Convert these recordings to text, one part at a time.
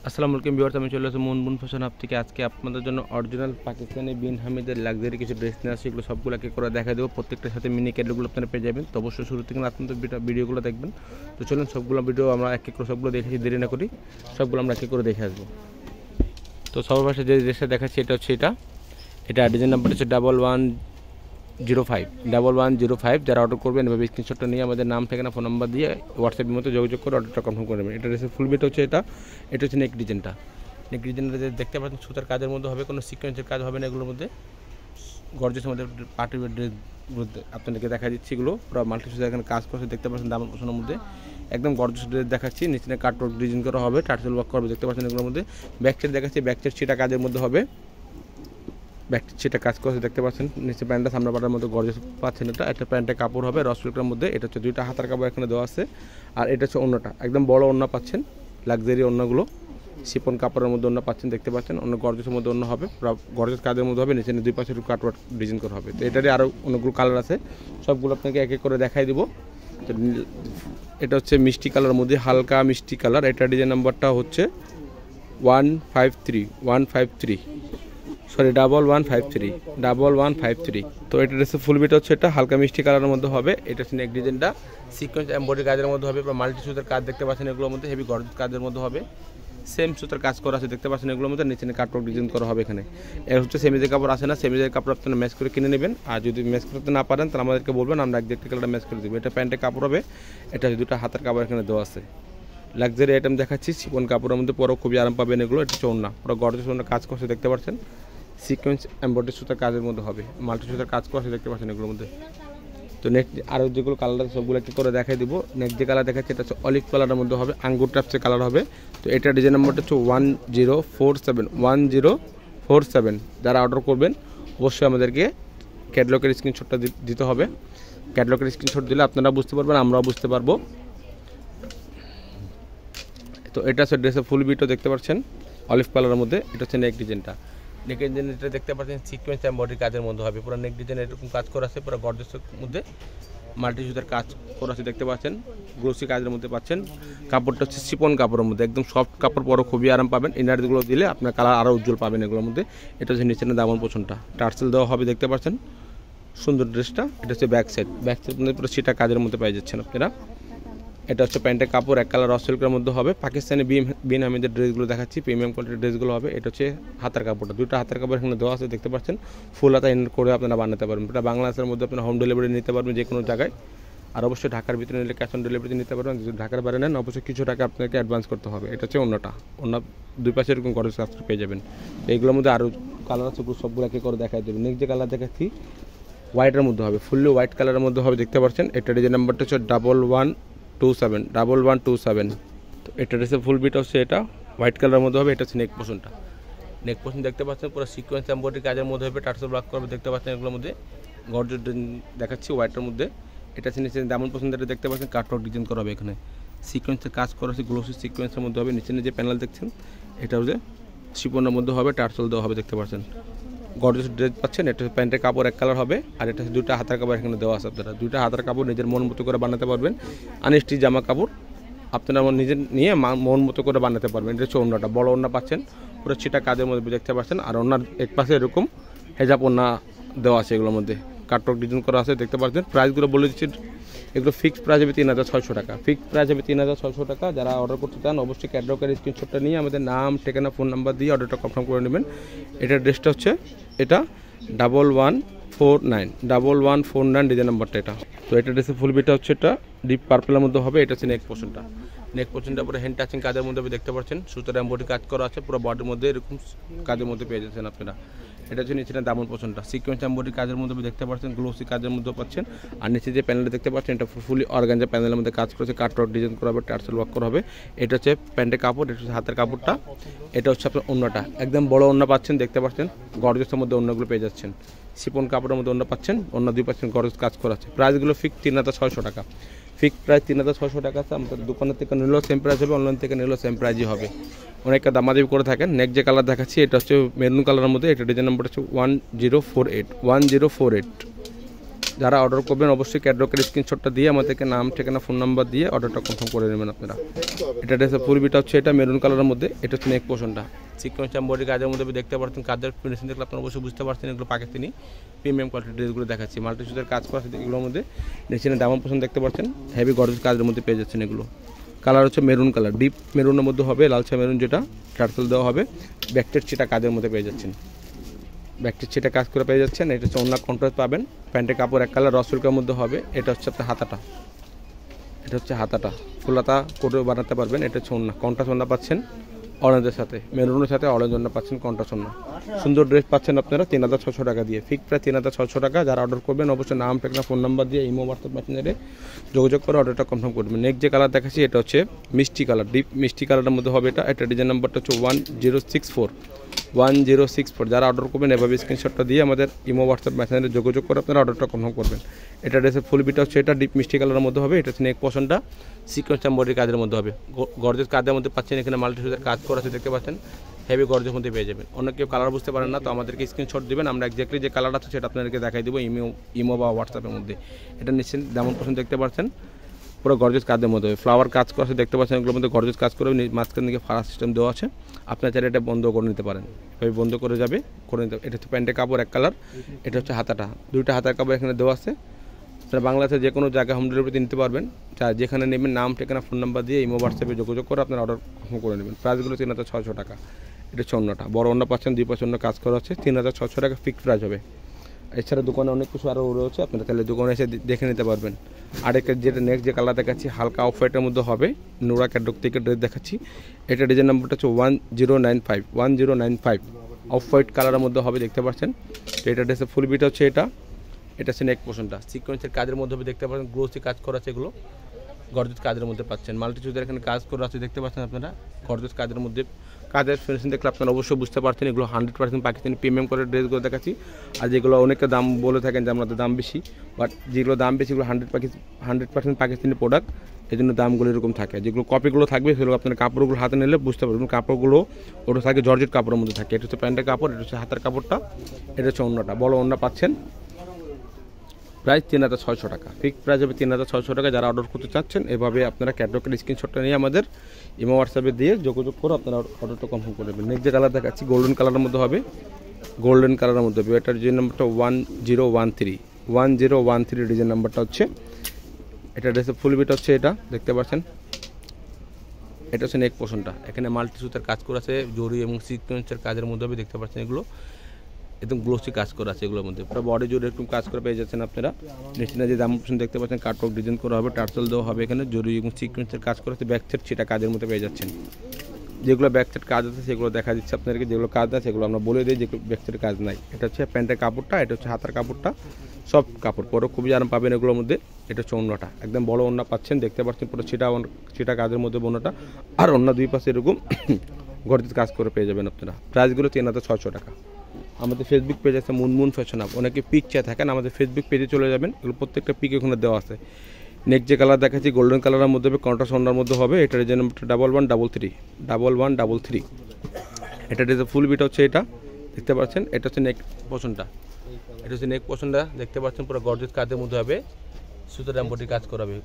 আসসালামু আলাইকুম ভিউয়ার্স, আমি চলে আসছি মুনমুন ফ্যাশন হাব থেকে। আজকে আপনাদের জন্য অরিজিনাল পাকিস্তানি বিন হামিদের লাক্সারি কিছু ড্রেস নিয়ে আসছি। এগুলো সবগুলোকে করে দেখা দেবো, প্রত্যেকটার সাথে মিনি ক্যাটলগুলো আপনারা পেয়ে যাবেন। তো অবশ্যই শুরু থেকে আপনাদের ভিডিওগুলো দেখবেন। তো চলুন সবগুলো ভিডিও আমরা এক এক করে সবগুলো দেখেছি, দেরি না করি সবগুলো আমরা এক এক করে দেখে আসবো। তো সবার পাশে যে ড্রেসটা দেখাচ্ছি এটা হচ্ছে এটা ডিজাইন নাম্বার হচ্ছে 1105 যারা অর্ডার করবেন এভাবে স্ক্রিনশটটা নিয়ে আমাদের নাম ঠিকানা ফোন নাম্বার দিয়ে হোয়াটসঅ্যাপের মতো যোগাযোগ করে অর্ডারটা কনফার্ম করে নেবেন। এটা ড্রেসের ফুল বিট হচ্ছে এটা হচ্ছে নেক ডিজাইনটা দেখতে পাচ্ছেন সুতার কাজের মধ্যে হবে, কোনো সিকোয়েন্সের কাজ হবে না এগুলোর মধ্যে। গর্জেসের মধ্যে পার্টি ওয়্যার ড্রেসগুলো আপনাদেরকে দেখা দিচ্ছি, এগুলো পুরো মাল্টি সুতার এখানে কাজ করছে দেখতে পাচ্ছেন। দামের পোষণের মধ্যে একদম গর্জেস ড্রেস দেখাচ্ছি, নিচে কাটওয়ার্ক ডিজাইন করা হবে, টার্সেল ওয়ার্ক করবে দেখতে পাচ্ছেন এগুলোর মধ্যে। ব্যাকসাইড দেখাচ্ছি, ব্যাকসাইড সেটা কাজের মধ্যে হবে, সেটা কাজ করছে দেখতে পাচ্ছেন। নিচে প্যান্টটা সামনে পাটার মধ্যে গর্জেস পাচ্ছেন। এটা একটা প্যান্টের কাপড় হবে র সিল্কের মধ্যে। এটা হচ্ছে দুইটা হাতার কাপড় এখানে দেওয়া আছে, আর এটা হচ্ছে অন্যটা একদম বড় অন্য পাচ্ছেন, লাক্সারি অন্যগুলো শিপন কাপড়ের মধ্যে অন্য পাচ্ছেন দেখতে পাচ্ছেন। অন্য গর্জেসের মধ্যে অন্য হবে, গর্জেস কাজের মধ্যে হবে, নিচে দুই পাশে কাটওয়ার্ক ডিজাইন করা হবে। তো এটারই আরও অনেকগুলো কালার আছে, সবগুলো আপনাকে এক এক করে দেখাই দিব। তো এটা হচ্ছে মিষ্টি কালারের মধ্যে, হালকা মিষ্টি কালার। এটা ডিজাইন নাম্বারটা হচ্ছে 1153 সরি 1153। তো এটা ড্রেসের ফুল বিট হচ্ছে এটা হালকা মিষ্টি কালারের মধ্যে হবে। এটা হচ্ছে নেক ডিজাইনটা সিকোয়েন্স এমব্রয়ডারি কাজের মধ্যে হবে, মাল্টি সুতার কাজ দেখতে পাচ্ছেন এগুলোর মধ্যে, হেভি গর্জেস কাজের মধ্যে হবে। সেম সুতার কাজ করা আছে দেখতে পাচ্ছেন এগুলোর মধ্যে, নিচে কাটওয়ার্ক ডিজাইন করা হবে এখানে। এর হচ্ছে সেমিজের কাপড় আসে না, সেমিজের কাপড় আপনারা ম্যাচ করে কিনে নেবেন। আর যদি ম্যাচ করতে না পারেন তাহলে আমাদেরকে বলবেন, আমরা একদিক কালারটা ম্যাচ করে দেবো। এটা প্যান্টের কাপড় হবে, এটা দুটো হাতের কাপড় এখানে দেওয়া আছে। লাক্সারি আইটেম দেখাচ্ছি, শিফন কাপড়ের মধ্যে পরও খুবই আরাম পাবেন এগুলো। এটা হচ্ছে ওড়না, পুরো গর্জেস ওড়না কাজ করছে দেখতে পাচ্ছেন, সিকোয়েন্স এমব্রয়ডারি সুতার কাজের মধ্যে হবে, মাল্টি সুতার কাজ করছে দেখতে পাচ্ছেন এগুলোর মধ্যে। তো নেক্সট আরও যেগুলো কালার আছে সবগুলো একটু করে দেখাই দিব। নেক্সট যে কালার দেখাচ্ছে এটা হচ্ছে অলিভ কালারের মধ্যে হবে, আঙ্গুর টাইপসের কালার হবে। তো এটা ডিজাইন নাম্বারটা হচ্ছে 1047। যারা অর্ডার করবেন অবশ্যই আমাদেরকে ক্যাটলগের স্ক্রিনশটটা দিতে হবে। ক্যাটলগের স্ক্রিনশট দিলে আপনারা বুঝতে পারবেন, আমরাও বুঝতে পারবো। তো এটা হচ্ছে ড্রেসের ফুল বিটও দেখতে পাচ্ছেন অলিভ কালারের মধ্যে। এটা হচ্ছে নেক ডিজাইনটা, নেক ডিজাইনটা দেখতে পাচ্ছেন সিকোয়েন্স এমব্রয়ডারি কাজের মধ্যে হবে, পুরো নেক ডিজাইন এরকম কাজ করা আছে, পুরো গর্জেসের মধ্যে মাল্টি সুতার কাজ করা আছে দেখতে পাচ্ছেন, গ্লোসি কাজের মধ্যে পাচ্ছেন। কাপড়টা হচ্ছে শিপন কাপড়ের মধ্যে, একদম সফট কাপড়, পরও খুবই আরাম পাবেন। ইনারগুলো দিলে আপনার কালার আরও উজ্জ্বল পাবেন এগুলোর মধ্যে। এটা হচ্ছে নিচের দামন পোষণটা টার্সেল দেওয়া হবে দেখতে পাচ্ছেন, সুন্দর ড্রেসটা। এটা হচ্ছে ব্যাক সাইড মধ্যে পুরো সেটা কাজের মধ্যে পেয়ে যাচ্ছেন আপনারা। এটা হচ্ছে প্যান্টের কাপড়, এক কালার র সিল্কের মধ্যে হবে। পাকিস্তানি বিন হামিদের ড্রেসগুলো দেখাচ্ছি, প্রিমিয়াম কোয়ালিটির ড্রেসগুলো হবে। এটা হচ্ছে হাতের কাপড়টা, দুটো হাতের কাপড় এখানে দেওয়া আছে দেখতে পাচ্ছেন, ফুল হাতা ইন করে আপনারা বানাতে পারবেন। এটা বাংলাদেশের মধ্যে আপনারা হোম ডেলিভারি নিতে পারবেন যে কোনো জায়গায়। আর অবশ্যই ঢাকার ভিতরে নিলে ক্যাশ অন ডেলিভারি নিতে পারবেন। যদি ঢাকার বাইরে নেন অবশ্যই কিছু টাকা আপনাকে অ্যাডভান্স করতে হবে। এটা হচ্ছে অন্যটা, অন্য দুই পাশে এরকম গর্জেস কাজ পেয়ে যাবেন। এইগুলোর মধ্যে আরও কালার আছে, সবগুলোকে করে দেখাই দেবেন। নেক্সট যে কালার দেখাচ্ছি হোয়াইটের মধ্যে হবে, ফুললি হোয়াইট কালারের মধ্যে হবে দেখতে পাচ্ছেন। এটা ডিজাইন নাম্বারটা হচ্ছে 1127। তো এটা ড্রেসের ফুল বিট হচ্ছে এটা হোয়াইট কালারের মধ্যে হবে। এটা হচ্ছে নেক পোর্শনটা, নেক পোর্শন দেখতে পাচ্ছেন পুরো সিকোয়েন্স এমব্রয়ডারি কাজের মধ্যে হবে, টার্সেল ওয়ার্ক করবে দেখতে পাচ্ছেন এগুলোর মধ্যে। গর্জেস দেখাচ্ছি হোয়াইটের মধ্যে। এটা হচ্ছে নিচে দামন পোর্শন, এটা দেখতে পাচ্ছেন কাটওয়ার্ক ডিজাইন করা হবে এখানে, সিকোয়েন্সের কাজ করা হচ্ছে, গ্লোসি সিকোয়েন্সের মধ্যে হবে। নিচে যে প্যানেল দেখছেন এটা হচ্ছে শিপনের মধ্যে হবে, টার্সেল দেওয়া হবে দেখতে পাচ্ছেন। গর্জেস ড্রেস পাচ্ছেন। এটা প্যান্টের কাপড় এক কালার হবে, আর এটা দুটো হাতের কাপড় এখানে দেওয়া আছে। আপনারা দুইটা হাতের কাপড় নিজের মন মতো করে বানাতে পারবেন। আনস্টিচ জামা কাপড় আপনারা নিজের নিয়ে মন মতো করে বানাতে পারবেন। এটা হচ্ছে ওড়নাটা, বড় ওড়না পাচ্ছেন, পুরো ছিটা কাজের মধ্যে দেখতে পাচ্ছেন। আর ওড়নার এক পাশে এরকম হেজাব ওড়না দেওয়া আছে, এগুলোর মধ্যে কাটওয়ার্ক ডিজাইন করা আছে দেখতে পাচ্ছেন। প্রাইসগুলো বলে দিচ্ছি, এগুলো ফিক্সড প্রাইস হবে 3600 টাকা। ফিক্সড প্রাইস হবে 3600 টাকা। যারা অর্ডার করতে চান অবশ্যই ক্যাটলগের স্ক্রিনশটটা নিয়ে আমাদের নাম ঠিকানা ফোন নাম্বার দিয়ে অর্ডারটা কনফার্ম করে নেবেন। এটার ড্রেসটা হচ্ছে এটা 1149 ডিজাইন নাম্বারটা এটা। তো এটা ড্রেসের ফুল বিটা হচ্ছে এটা ডিপ পার্পলের মধ্যে হবে। এটা হচ্ছে নেক পোর্শনটা, নেক পোর্শনটা পুরো হ্যান্ড টাচিং কাজের মধ্যে দেখতে পাচ্ছেন, সুতার এমব্রয়ডারি কাজ করা আছে, পুরো বডির মধ্যে এরকম কাজের মধ্যে পেয়ে যাচ্ছেন আপনারা। এটা হচ্ছে নিচে দামন পোর্শনটা, সিকোয়েন্স এমব্রয়ডারি কাজের মধ্যে দেখতে পাচ্ছেন, গ্লোসি কাজের মধ্যে পাচ্ছেন। আর নিচে যে প্যানেলটা দেখতে পাচ্ছেন এটা ফুলি অর্গানজা প্যানেলের মধ্যে কাজ করেছে, কাটওয়ার্ক ডিজাইন করা হবে, টার্সেল ওয়ার্ক করা হবে। এটা হচ্ছে প্যান্টের কাপড়, এটা হচ্ছে হাতের কাপড়টা। এটা হচ্ছে আপনার ওড়নাটা, একদম বড় ওড়না পাচ্ছেন দেখতে পাচ্ছেন, গর্জেসের মধ্যে ওড়নাগুলো পেয়ে যাচ্ছেন। শিপন কাপড়ের মধ্যে ওড়না পাচ্ছেন, ওড়না 2% গর্জেস কাজ করা আছে। প্রাইসগুলো ফিক্স 3600 টাকা। ফিক্সড প্রাইস 3600 টাকা আছে। আমাদের দোকানের থেকে নিলেও সেম প্রাইস হবে, অনলাইন থেকে নিলেও সেম প্রাইসই হবে। অনেকটা দামাদামি করে থাকেন। নেক্সট যে কালার দেখাচ্ছি এটা হচ্ছে মেরুন কালারের মধ্যে। এটা ডিজাইন নাম্বার হচ্ছে 1048। যারা অর্ডার করবেন অবশ্যই ক্যাটলগের স্ক্রিনশটটা দিয়ে আমাদেরকে নাম ঠিকানা ফোন নাম্বার দিয়ে অর্ডারটা কনফার্ম করে নেবেন আপনারা। এটা ড্রেসের ফুল বিটা হচ্ছে এটা মেরুন কালারের মধ্যে, এটা হচ্ছে নেক পোর্শনটা সিকোয়েন্স এমব্রয়ডারি কাজের মধ্যে দেখতে পাচ্ছেন। কাজের ফিনিশিং দেখলে আপনারা অবশ্যই বুঝতে পারছেন এগুলো পাকিস্তানি প্রিমিয়াম কোয়ালিটির ড্রেসগুলো দেখাচ্ছি। মাল্টি সুতার কাজ করা আছে এগুলোর মধ্যে, নিচে ডায়মন্ড পোর্শন দেখতে পাচ্ছেন, হেভি গর্জিয়াস কাজের মধ্যে পেয়ে যাচ্ছেন। এগুলো কালার হচ্ছে মেরুন কালার, ডিপ মেরুনের মধ্যে হবে, লালচা মেরুন যেটা টার্সেল দেওয়া হবে, ব্যাকটের সেটা কাজের মধ্যে পেয়ে যাচ্ছেন। ব্যাকটের সেটা কাজ করে পেয়ে যাচ্ছেন। এটা হচ্ছে অন্য কন্ট্রাস্ট পাবেন, প্যান্টের কাপড় এক কালার রসুলকার মধ্যে হবে। এটা হচ্ছে আপনার হাতাটা, এটা হচ্ছে হাতাটা ফুল হাতা করে বানাতে পারবেন। এটা হচ্ছে অন্য কন্ট্রাস্ট অন্য পাচ্ছেন অরেঞ্জের সাথে, মেরুনের সাথে অরেঞ্জ অন্য পাচ্ছেন কন্ট্রাস্ট অন্য। সুন্দর ড্রেস পাচ্ছেন আপনারা 3600 টাকা দিয়ে, ফিক্স প্রায় 3600 টাকা। যারা অর্ডার করবেন অবশ্যই নাম ঠিকানা ফোন নাম্বার দিয়ে ইমো হোয়াটসঅ্যাপ মেসেঞ্জারে যোগাযোগ করে অর্ডারটা কনফার্ম করবেন। নেক্সট যে কালার দেখাচ্ছি এটা হচ্ছে মিষ্টি কালার, ডিপ মিষ্টি কালারের মধ্যে হবে এটা। এটা ডিজাইন নাম্বারটা হচ্ছে 1064। যারা অর্ডার করবেন এভাবে স্ক্রিনশটটা দিয়ে আমাদের ইমো হোয়াটসঅ্যাপ মেসেঞ্জারে যোগাযোগ করে আপনারা অর্ডারটা কনফার্ম করবেন। এটা ড্রেসের ফুল বিটা হচ্ছে এটা ডিপ মিষ্টি কালারের মধ্যে হবে। এটা হচ্ছে নেক পোর্শনটা সিকোয়েন্স এমব্রয়ডারি কাজের মধ্যে হবে, গর্জিয়াস কাজের মধ্যে পাচ্ছেন। এখানে মাল্টি সুতার কাজ করা আছে দেখতে পাচ্ছেন, হেভি গর্জিয়াস মধ্যে পেয়ে যাবেন। অন্য কেউ কালার বুঝতে পারেন না তো আমাদেরকে স্ক্রিনশট দেবেন, আমরা এক্স্যাক্টলি যে কালার আছে সেটা আপনাদেরকে দেখাই দেবো ইমো বা হোয়াটসঅ্যাপের মধ্যে। এটা নিশ্চিত যেমন পোর্শন দেখতে পাচ্ছেন পুরো গর্জিয়াস কাজের মধ্যে ফ্লাওয়ার কাজ করা আছে দেখতে পাচ্ছেন। এগুলোর মধ্যে গর্জিয়াস কাজ করে মাঝখান দিকে ফাড়া সিস্টেম দেওয়া আছে, আপনার চাইলে এটা বন্ধ করে নিতে পারেন, এভাবে বন্ধ করে যাবে করে নিতে। এটা হচ্ছে প্যান্টের কাপড় এক কালার, এটা হচ্ছে হাতাটা, দুইটা হাতার কাপড় এখানে দেওয়া আছে। আপনারা বাংলাদেশের যে কোনো জায়গায় হোম ডেলিভারিতে নিতে পারবেন। যেখানে নেবেন নাম ঠিকানা ফোন নাম্বার দিয়ে ইমো হোয়াটসঅ্যাপে যোগাযোগ করে আপনারা অর্ডার করে নেবেন। প্রাইসগুলো 3600 টাকা। এটা হচ্ছে অন্যটা বড় অন্য পাচ্ছেন, 2 পাশে অন্য কাজ করা হচ্ছে, 3600 টাকা ফিক্সড প্রাইস হবে। এছাড়া দোকানে অনেক কিছু আরও রয়েছে, আপনারা তাহলে দোকানে এসে দেখে নিতে পারবেন। আরেকটা যেটা নেক্সট যে কালার দেখাচ্ছি হালকা অফ হোয়াইটের মধ্যে হবে, নোরা ক্যাটলগ থেকে ড্রেস দেখাচ্ছি। এটা ডিজাইন নাম্বারটা হচ্ছে 1095 অফ হোয়াইট কালারের মধ্যে হবে দেখতে পাচ্ছেন। তো এটা ড্রেসের ফুল বিট হচ্ছে এটা হচ্ছে নেক পোর্শনটা সিকোয়েন্সের কাজের মধ্যে হবে দেখতে পাচ্ছেন, গ্লোসি কাজ করা আছে, এগুলো গর্জিয়াস কাজের মধ্যে পাচ্ছেন। মাল্টি সুতার এখানে কাজ করা আছে দেখতে পাচ্ছেন আপনারা, গর্জিয়াস কাজের মধ্যে। কাজের ফিনিশিং দেখলে আপনারা অবশ্যই বুঝতে পারছেন এগুলো 100% পাকিস্তানি প্রিমিয়াম করে ড্রেসগুলো দেখাচ্ছি। আর যেগুলো অনেকে দাম বলে থাকেন যে আমাদের দাম বেশি, বাট যেগুলো দাম বেশি এগুলো 100% পাকিস্তানি প্রোডাক্ট, এই জন্য দামগুলো এরকম থাকে। যেগুলো কপিগুলো থাকবে সেগুলো আপনার কাপড়গুলো হাতে নিলে বুঝতে পারবেন, কাপড়গুলো ওটা থাকে জর্জেট কাপড়ের মধ্যে থাকে। এটা হচ্ছে প্যান্টের কাপড়, এটা হচ্ছে হাতের কাপড়টা, এটা হচ্ছে অন্যটা বড় অন্য পাচ্ছেন। প্রাইস 3600 টাকা, ফিক্সড প্রাইস হবে 3600 টাকা। যারা অর্ডার করতে চাচ্ছেন এভাবে আপনারা ক্যাটলগের স্ক্রিনশটটা নিয়ে আমাদের ইমো হোয়াটসঅ্যাপে দিয়ে যোগাযোগ করে আপনারা অর্ডারটা কনফার্ম করে দেবেন। নেক্সট যে কালার দেখাচ্ছি গোল্ডেন কালারের মধ্যে হবে, গোল্ডেন কালারের মধ্যে হবে। এটার ডিজাইন নাম্বারটা 1013 ডিজাইন নাম্বারটা হচ্ছে। এটা ড্রেসের ফুল বিট হচ্ছে এটা দেখতে পাচ্ছেন। এটা হচ্ছে নেক পোর্শনটা, এখানে মাল্টি সুতার কাজ করা আছে, জরি এবং সিকোয়েন্সের কাজের মধ্যে হবে দেখতে পাচ্ছেন। এগুলো একদম গ্লোসি কাজ করা আছে, এগুলোর মধ্যে পুরো বডি জুড়ে একটু কাজ করে পেয়ে যাচ্ছেন আপনারা। নিচে যে দাম দেখতে পাচ্ছেন কাটওয়ার্ক ডিজাইন করা হবে, টার্সেল দেওয়া হবে, এখানে জরি এবং সিকোয়েন্সের কাজ করা আছে, ব্যাক সাইড সেটা কাজের মধ্যে পেয়ে যাচ্ছেন। যেগুলো ব্যাক সাইড কাজ আছে সেগুলো দেখা দিচ্ছে আপনাদেরকে, যেগুলো কাজ আছে সেগুলো আমরা বলে দিই, যেগুলো ব্যাক সাইড কাজ নাই। এটা হচ্ছে প্যান্টের কাপড়টা, এটা হচ্ছে হাতার কাপড়টা, সব কাপড় পরে খুবই আরাম পাবেন এগুলোর মধ্যে। এটা হচ্ছে অন্যটা, একদম বড় অন্য পাচ্ছেন দেখতে পাচ্ছেন, পুরো সেটা কাজের মধ্যে বোনাটা, আর অন্য দুই পাশে এরকম গর্জিয়াস কাজ করে পেয়ে যাবেন আপনারা। প্রাইসগুলো 3600 টাকা। আমাদের ফেসবুক পেজ আছে মুনমুন ফ্যাশন হাব, অনেকে পিক চেয়ে থাকেন আমাদের ফেসবুক পেজে চলে যাবেন, এগুলো প্রত্যেকটা পিক ওখানে দেওয়া আছে। নেক্সট যে কালার দেখাচ্ছি গোল্ডেন কালারের মধ্যে হবে, কন্ট্রাস্ট অন্যার মধ্যে হবে। এটা ডিজাইন 1133। এটা ডিজাইন ফুল বিট হচ্ছে এটা দেখতে পাচ্ছেন। এটা হচ্ছে নেক পোর্শনটা, এটা হচ্ছে নেক পোর্শনটা দেখতে পাচ্ছেন, পুরো গর্জিয়াস কাজের মধ্যে হবে, সুতার এমব্রয়ডারি কাজ করা হবে,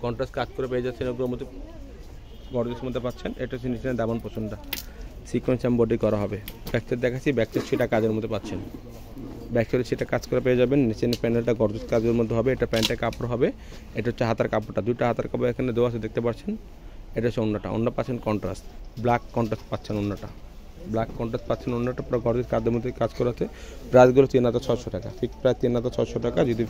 কন্ট্রাস্ট কাজ করে পেয়ে যাচ্ছেন এগুলোর মধ্যে গর্জিয়াস মধ্যে পাচ্ছেন। এটা হচ্ছে নিচে ডায়মন্ড পোর্শনটা, সিকোয়েন্স এমব্রয়ডারি করা হবে। ব্যাকসাইড দেখাচ্ছি, ব্যাকসাইড সেটা কাজের মধ্যে পাচ্ছেন, ব্যাকসাইডে সেটা কাজ করে পেয়ে যাবেন। নিচে প্যান্টেলটা গর্জিয়াস কাজের মধ্যে হবে, এটা প্যান্টের কাপড় হবে। এটা হচ্ছে হাতার কাপড়টা, দুইটা হাতার কাপড় এখানে দেওয়া আছে দেখতে পাচ্ছেন। এটা হচ্ছে অন্যটা, অন্য পাচ্ছেন কন্ট্রাস্ট ব্ল্যাক কন্ট্রাস্ট পাচ্ছেন, অন্যটা ব্ল্যাক কন্ট্রাস্ট পাচ্ছেন, অন্যটা পুরো গর্জিয়াস কাজের মধ্যে কাজ করাতে। প্রাইসগুলো 3600 টাকা, ফিক্স প্রাইস 3600 টাকা। যদি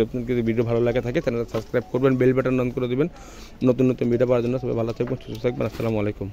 আপনাদের ভিডিও ভালো লাগে থাকে চ্যানেলটা সাবস্ক্রাইব করবেন, বেল বাটন অন করে দেবেন নতুন নতুন ভিডিও পাওয়ার জন্য। সবাই ভালো থাকবেন, সুস্থ থাকবেন, আসসালামু আলাইকুম।